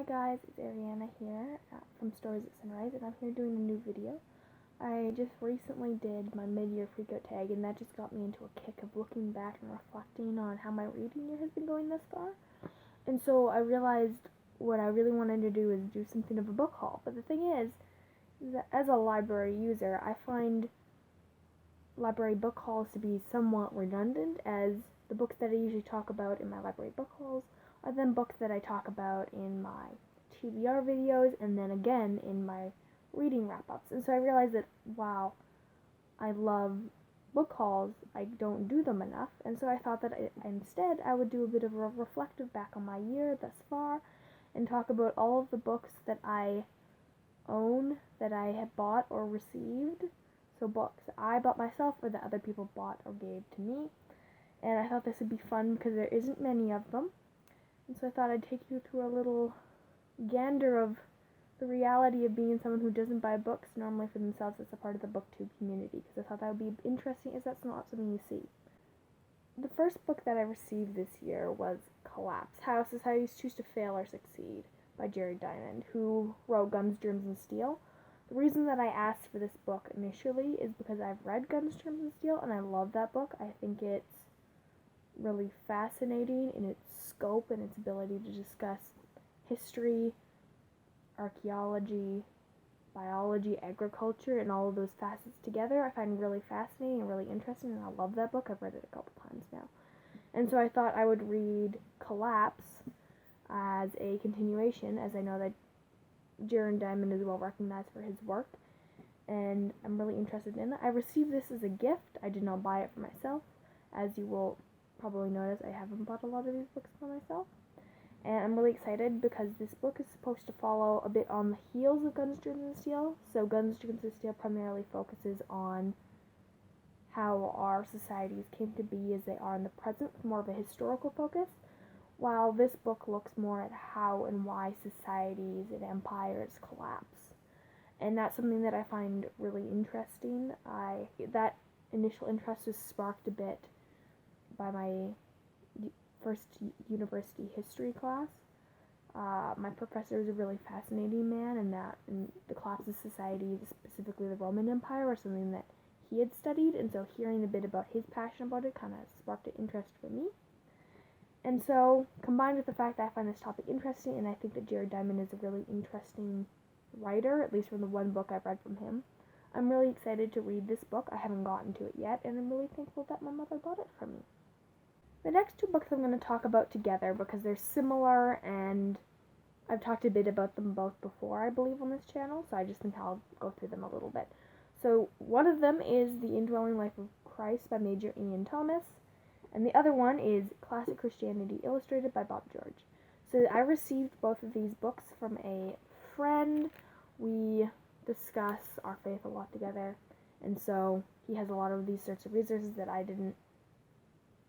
guys, it's Ariana here from Stories at Sunrise, and I'm here doing a new video. I just recently did my mid-year freakout tag, and that just got me into a kick of looking back and reflecting on how my reading year has been going thus far. And so I realized what I really wanted to do is do something of a book haul. But the thing is that as a library user, I find library book hauls to be somewhat redundant, as the books that I usually talk about in my library book hauls are then books that I talk about in my TBR videos and then again in my reading wrap-ups. And so I realized that, wow, I love book hauls, I don't do them enough, and so I thought that instead I would do a bit of a reflective back on my year thus far and talk about all of the books that I own, that I have bought or received. So books I bought myself or that other people bought or gave to me. And I thought this would be fun because there isn't many of them. And so I thought I'd take you through a little gander of the reality of being someone who doesn't buy books normally for themselves as a part of the booktube community, because I thought that would be interesting, as that's not something you see. The first book that I received this year was Collapse: How Societies Choose to Fail or Succeed by Jared Diamond, who wrote Guns, Germs, and Steel. The reason that I asked for this book initially is because I've read Guns, Germs, and Steel, and I love that book. I think it's really fascinating in its scope and its ability to discuss history, archaeology, biology, agriculture, and all of those facets together. I find really fascinating and really interesting, and I love that book. I've read it a couple times now. And so I thought I would read Collapse as a continuation, as I know that Jared Diamond is well recognized for his work, and I'm really interested in it. I received this as a gift. I did not buy it for myself. As you will probably notice, I haven't bought a lot of these books for myself. And I'm really excited because this book is supposed to follow a bit on the heels of Guns, Germs, and Steel. So Guns, Germs, and Steel primarily focuses on how our societies came to be as they are in the present, with more of a historical focus, while this book looks more at how and why societies and empires collapse. And that's something that I find really interesting. That initial interest was sparked a bit by my first university history class. My professor is a really fascinating man, and the collapse of society, specifically the Roman Empire, was something that he had studied, and so hearing a bit about his passion about it kind of sparked an interest for me. And so, combined with the fact that I find this topic interesting, and I think that Jared Diamond is a really interesting writer, at least from the one book I've read from him, I'm really excited to read this book. I haven't gotten to it yet, and I'm really thankful that my mother bought it for me. The next two books I'm going to talk about together because they're similar, and I've talked a bit about them both before, I believe, on this channel, so I just think I'll go through them a little bit. So one of them is The Indwelling Life of Christ by Major Ian Thomas, and the other one is Classic Christianity Illustrated by Bob George. So I received both of these books from a friend. We discuss our faith a lot together, and so he has a lot of these sorts of resources that I didn't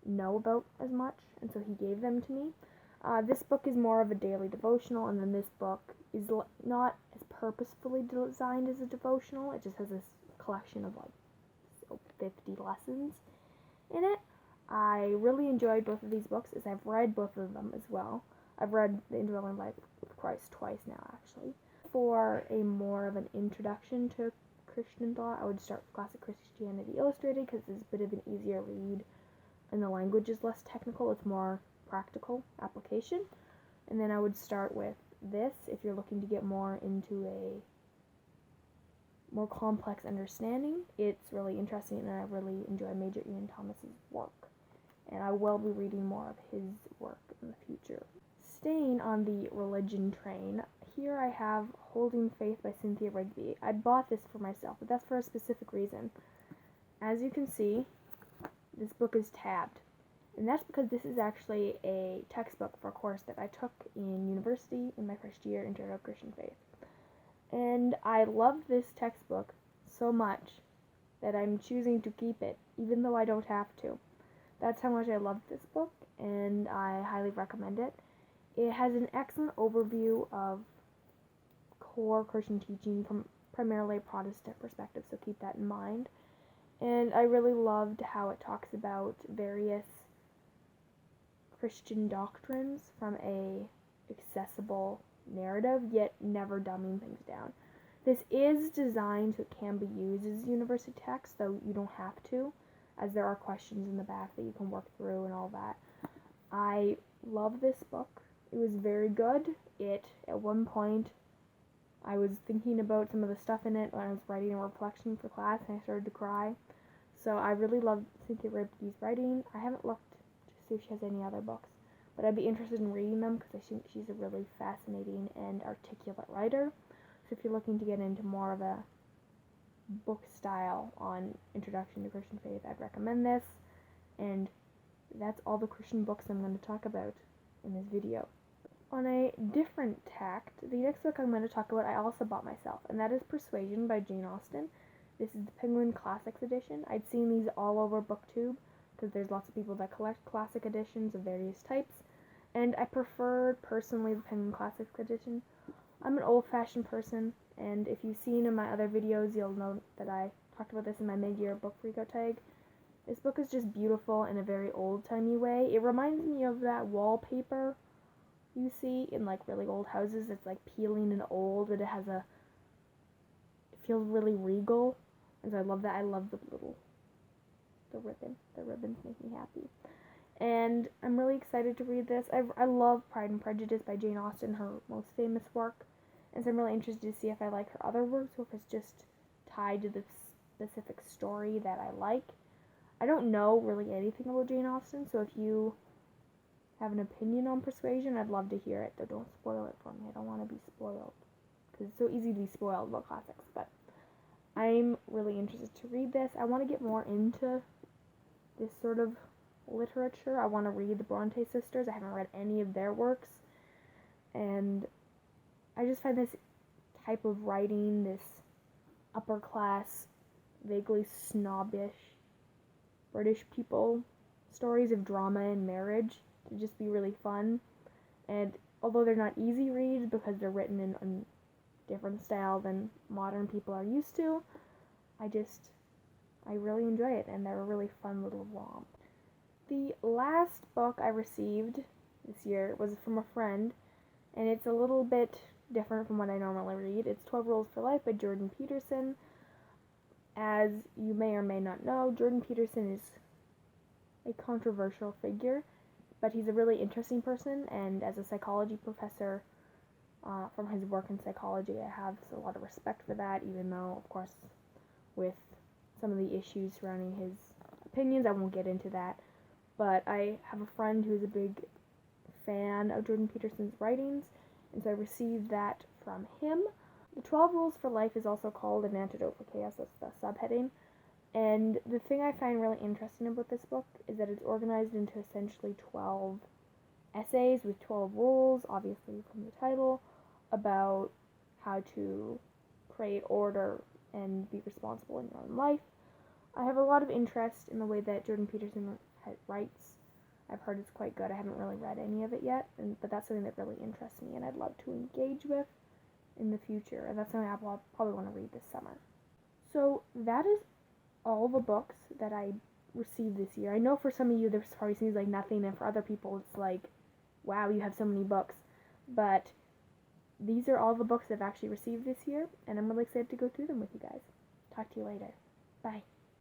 know about as much, and so he gave them to me. This book is more of a daily devotional, and then this book is not as purposefully designed as a devotional. It just has this collection of like 50 lessons in it. I really enjoyed both of these books, as I've read both of them as well. I've read The Indwelling Life of Christ twice now, actually. For a more of an introduction to Christian thought, I would start with Classic Christianity Illustrated, because it's a bit of an easier read, and the language is less technical, it's more practical application. And then I would start with this if you're looking to get more into a more complex understanding. It's really interesting, and I really enjoy Major Ian Thomas's work, and I will be reading more of his work in the future. Staying on the religion train, here I have Holding Faith by Cynthia Rigby. I bought this for myself, but that's for a specific reason. As you can see, this book is tabbed, and that's because this is actually a textbook for a course that I took in university in my first year, Intro to Christian Faith. And I love this textbook so much that I'm choosing to keep it, even though I don't have to. That's how much I love this book, and I highly recommend it. It has an excellent overview of core Christian teaching from primarily a Protestant perspective, so keep that in mind. And I really loved how it talks about various Christian doctrines from a accessible narrative, yet never dumbing things down. This is designed so it can be used as university text, though you don't have to, as there are questions in the back that you can work through and all that. I love this book. It was very good. At one point, I was thinking about some of the stuff in it when I was writing a reflection for class, and I started to cry. So I really love Cynthia Ribke's writing. I haven't looked to see if she has any other books, but I'd be interested in reading them because I think she's a really fascinating and articulate writer. So if you're looking to get into more of a book style on Introduction to Christian Faith, I'd recommend this. And that's all the Christian books I'm going to talk about in this video. On a different tact, the next book I'm going to talk about I also bought myself, and that is Persuasion by Jane Austen. This is the Penguin Classics edition. I'd seen these all over BookTube because there's lots of people that collect classic editions of various types, and I preferred personally the Penguin Classics edition. I'm an old-fashioned person, and if you've seen in my other videos, you'll know that I talked about this in my mid-year book freakout tag. This book is just beautiful in a very old-timey way. It reminds me of that wallpaper you see in like really old houses. It's like peeling and old, but it feels really regal, and so I love that. I love the ribbon. The ribbons make me happy. And I'm really excited to read this. I love Pride and Prejudice by Jane Austen, her most famous work. And so I'm really interested to see if I like her other works or if it's just tied to the specific story that I like. I don't know really anything about Jane Austen, so if you have an opinion on Persuasion, I'd love to hear it. Though don't spoil it for me. I don't want to be spoiled because it's so easy to be spoiled about classics. But I'm really interested to read this. I want to get more into this sort of literature. I want to read the Bronte sisters. I haven't read any of their works, and I just find this type of writing, this upper class, vaguely snobbish British people stories of drama and marriage, to just be really fun. And although they're not easy reads because they're written in a different style than modern people are used to, I really enjoy it, and they're a really fun little romp. The last book I received this year was from a friend, and it's a little bit different from what I normally read. It's 12 Rules for Life by Jordan Peterson. As you may or may not know, Jordan Peterson is a controversial figure, but he's a really interesting person, and as a psychology professor, from his work in psychology, I have a lot of respect for that, even though, of course, with some of the issues surrounding his opinions, I won't get into that. But I have a friend who's a big fan of Jordan Peterson's writings, and so I received that from him. The 12 Rules for Life is also called An Antidote for Chaos, that's the subheading. And the thing I find really interesting about this book is that it's organized into essentially 12 essays with 12 rules, obviously from the title, about how to create order and be responsible in your own life. I have a lot of interest in the way that Jordan Peterson writes. I've heard it's quite good. I haven't really read any of it yet, but that's something that really interests me and I'd love to engage with in the future, and that's something I'll probably want to read this summer. So that is all the books that I received this year. I know for some of you this probably seems like nothing, and for other people it's like, wow, you have so many books, but these are all the books I've actually received this year, and I'm really excited to go through them with you guys. Talk to you later. Bye.